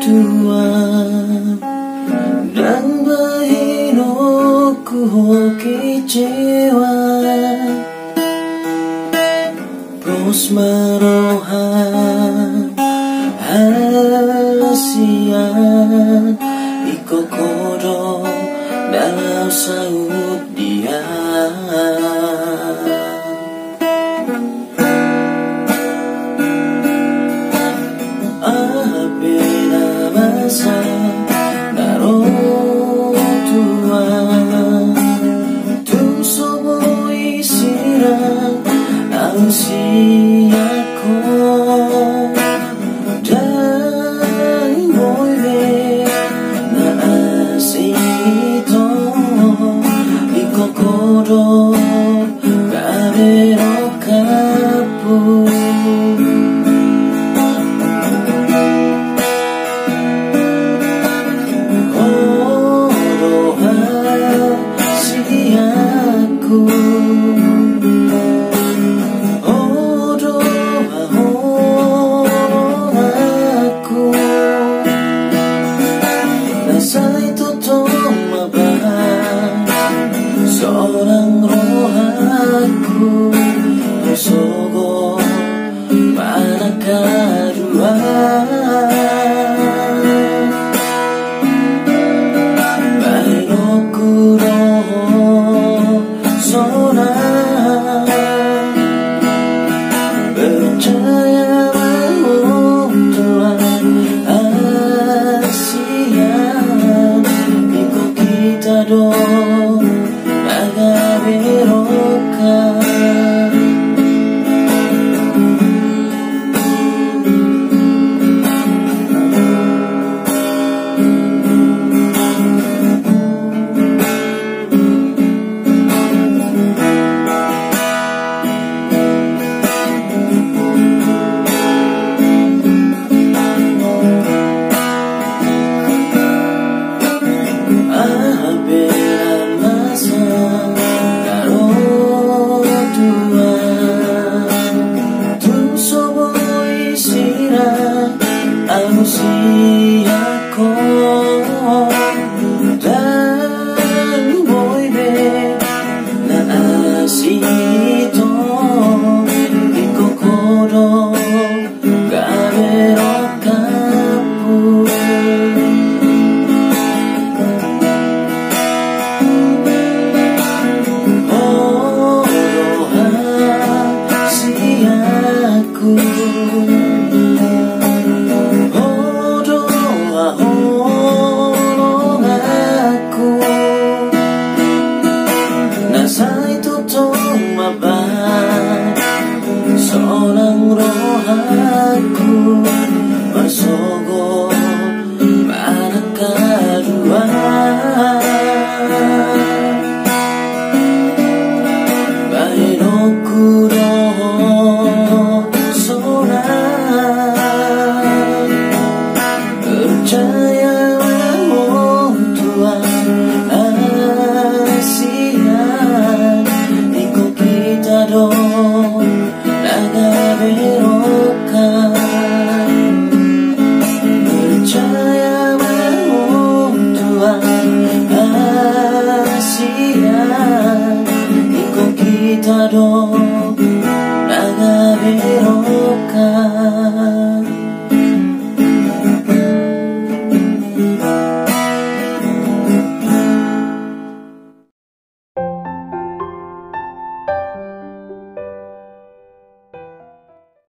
Tuhan dan bahinoku kecewa Pros marohan halasian iko kodong dalam saut dia apena masa naro Tuhan tu sobo isirang ausiako dan moibe na asito iko kodo kabero kapu seorang rohaku bersogo pada kedua bainoku roh sonang percaya bahwa Tuhan asian ikut kita dong Ausiako dan moibe na asito iko kodo kabero kapu siaku seorang rohaku bersogo pada kedua bainoku roh sonang percaya bahwa Tuhan asian ikut kita dong Nagabero